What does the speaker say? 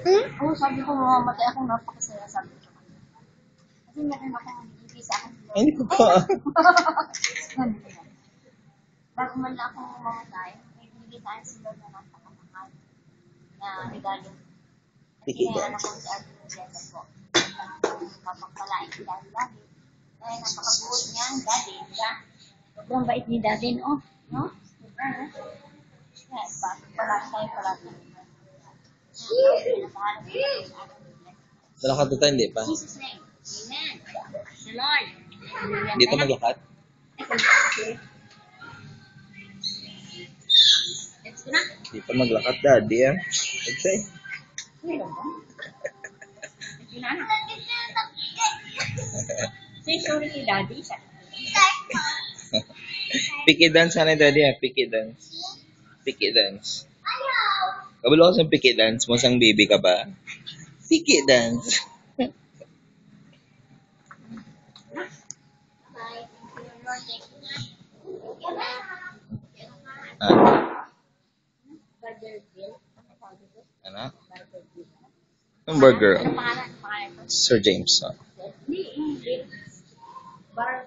Oo, sabi ko, mamamatay akong napakasaya, sabi ko. Kasi meron akong bibigay sa akin. Hindi ko pa. Bago man lang akong mamatay, may bibigay sa akin sila na napakamahal na regalo. At inayanan ko si Ate Rosetta po. Mapagpalain si Daddy lagi. Dahil napakabuot niya ang Daddy, diba? Sobrang bait ni Daddy, no? No? Diba, no? Yes, palagi tayo palagi. Malakad na tayo, hindi pa. Jesus' name. Amen. The Lord. Dito maglakad? Let's go na. Hindi pa maglakad, daddy, ah. Okay. Say sorry kay Daddy. Picky dance, sana, daddy, ah. Picky dance. Picky dance. Kabalo ka sa picky dance, mo sang baby ka ba? Picky dance. Ah, ano? Yung burger. Sir James. Ah. Bark.